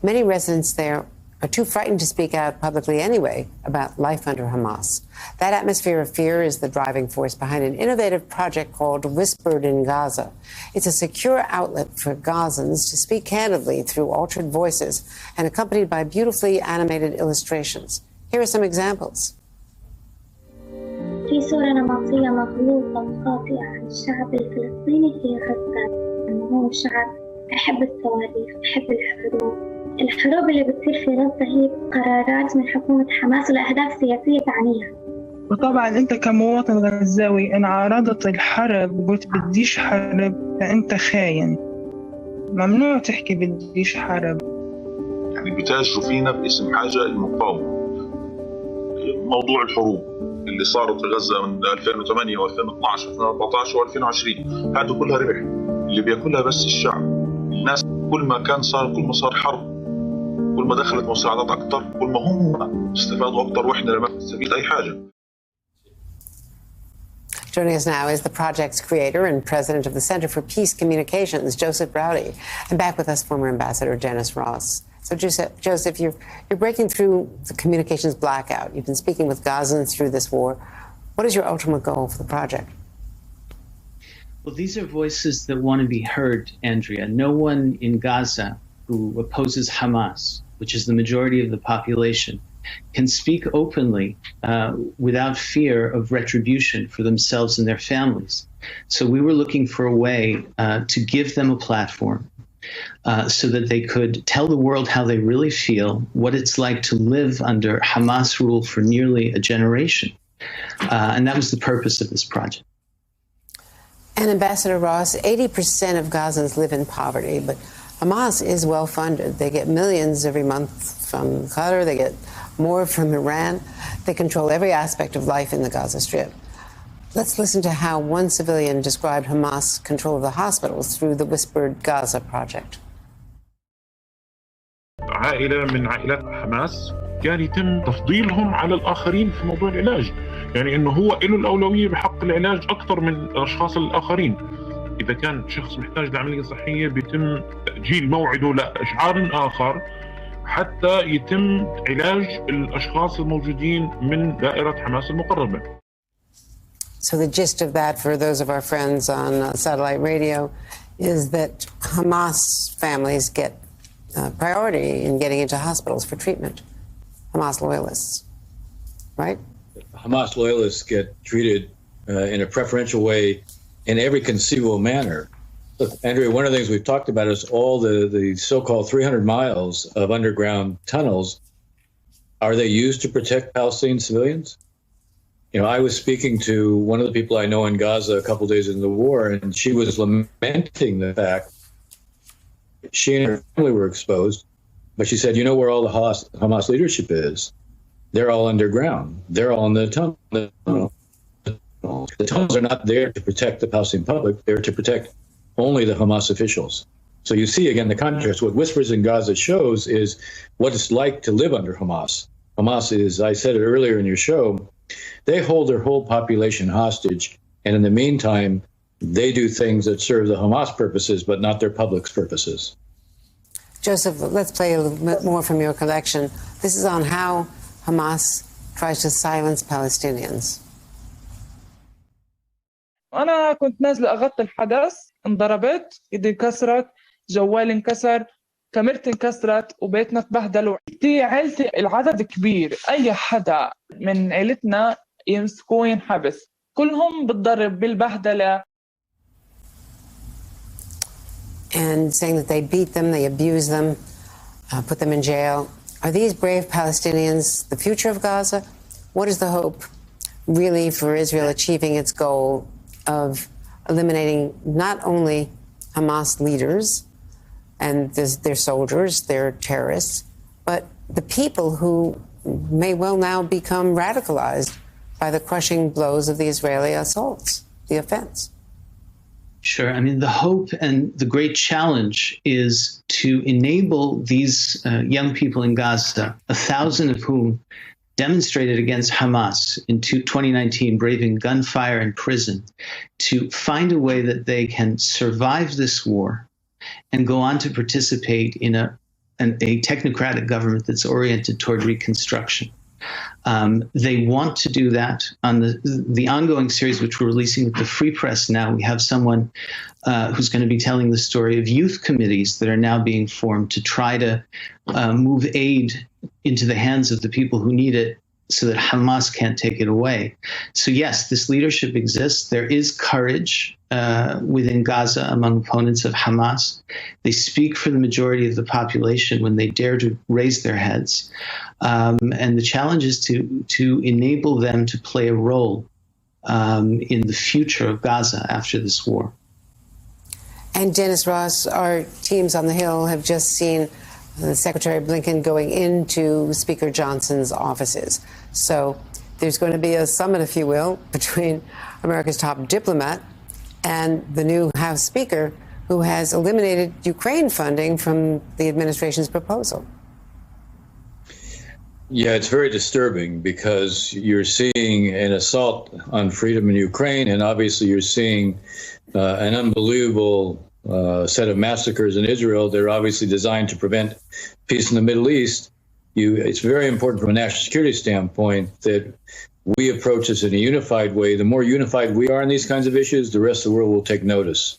Many residents there are too frightened to speak out publicly anyway about life under Hamas. That atmosphere of fear is the driving force behind an innovative project called Whispered in Gaza. It's a secure outlet for Gazans to speak candidly through altered voices and accompanied by beautifully animated illustrations. Here are some examples. في صورة نمطية مغلوطة وخاطئة عن الشعب الفلسطيني في غزة، إنه هو شعب يحب الصواريخ، يحب الحروب. الحروب اللي بتصير في غزة هي قرارات من حكومة حماس لأهداف سياسية تعنيها. وطبعا أنت كمواطن غزاوي إن عارضت الحرب وقلت بديش حرب فأنت خاين. ممنوع تحكي بديش حرب. يعني بتاجروا فينا باسم حاجة المقاومة. موضوع الحروب اللي صارت في غزة من 2008 و2012 و2014 و2020 هذا كلها ربح اللي بياكلها بس الشعب. الناس كل ما كان صار كل ما صار حرب كل ما دخلت مساعدات أكتر كل ما هم استفادوا أكتر وإحنا لما نستفيد أي حاجة. Joining us now is the project's creator and president of the Center for Peace Communications, Joseph Braude, and back with us, former Ambassador Dennis Ross. So, Joseph, you're breaking through the communications blackout. You've been speaking with Gazans through this war. What is your ultimate goal for the project? Well, these are voices that want to be heard, Andrea. No one in Gaza who opposes Hamas, which is the majority of the population, can speak openly without fear of retribution for themselves and their families. So we were looking for a way to give them a platform so that they could tell the world how they really feel, what it's like to live under Hamas rule for nearly a generation. And that was the purpose of this project. And Ambassador Ross, 80% of Gazans live in poverty, but Hamas is well funded. They get millions every month from Qatar. They get more from Iran. They control every aspect of life in the Gaza Strip. Let's listen to how one civilian described Hamas control of the hospitals through the Whispered Gaza project. عائلة من عائلات حماس كان يتم تفضيلهم على الآخرين في موضوع العلاج، يعني إنه هو له الأولوية بحق العلاج أكثر من الأشخاص الآخرين. إذا كان شخص محتاج لعملية صحية بيتم تأجيل موعده لإشعار آخر حتى يتم علاج الأشخاص الموجودين من دائرة حماس المقربة. So the gist of that for those of our friends on satellite radio is that Hamas families get priority in getting into hospitals for treatment. Hamas loyalists, right? Hamas loyalists get treated in a preferential way in every conceivable manner. Look, Andrea, one of the things we've talked about is all the so-called 300 miles of underground tunnels. Are they used to protect Palestinian civilians? You know, I was speaking to one of the people I know in Gaza a couple of days into the war, and she was lamenting the fact she and her family were exposed. But she said, you know where all the Hamas leadership is? They're all underground. They're all in the tunnel. The tunnels are not there to protect the Palestinian public. They're to protect only the Hamas officials. So you see, again, the contrast. What Whispers in Gaza shows is what it's like to live under Hamas. Hamas is, I said it earlier in your show, they hold their whole population hostage. And in the meantime, they do things that serve the Hamas purposes, but not their public's purposes. Joseph, let's play a little bit more from your collection. This is on how Hamas tries to silence Palestinians. أنا كنت نازلة أغطي الحدث، انضربت، إيدي انكسرت، جوالي انكسر، كاميرتي انكسرت، وبيتنا تبهدلوا. عيلتي العدد كبير، أي حدا من عيلتنا يمسكوه ينحبس، كلهم بالضرب بالبهدلة. And saying that they beat them, they abuse them, put them in jail. Are these brave Palestinians the future of Gaza? What is the hope, really, for Israel achieving its goal of eliminating not only Hamas leaders and their soldiers, their terrorists, but the people who may well now become radicalized by the crushing blows of the Israeli assaults, the offense? Sure. I mean, the hope and the great challenge is to enable these young people in Gaza, 1,000 of whom demonstrated against Hamas in 2019, braving gunfire in prison, to find a way that they can survive this war and go on to participate in a a technocratic government that's oriented toward reconstruction. They want to do that. On the ongoing series, which we're releasing with the Free Press now, we have someone who's going to be telling the story of youth committees that are now being formed to try to move aid into the hands of the people who need it so that Hamas can't take it away. So yes, this leadership exists. There is courage within Gaza among opponents of Hamas. They speak for the majority of the population when they dare to raise their heads. And the challenge is to enable them to play a role in the future of Gaza after this war. And Dennis Ross, our teams on the Hill have just seen Secretary Blinken going into Speaker Johnson's offices. So there's going to be a summit, if you will, between America's top diplomat and the new House Speaker, who has eliminated Ukraine funding from the administration's proposal. Yeah, it's very disturbing because you're seeing an assault on freedom in Ukraine, and obviously you're seeing an unbelievable set of massacres in Israel. They're obviously designed to prevent peace in the Middle East. It's very important from a national security standpoint that we approach this in a unified way. The more unified we are in these kinds of issues, the rest of the world will take notice.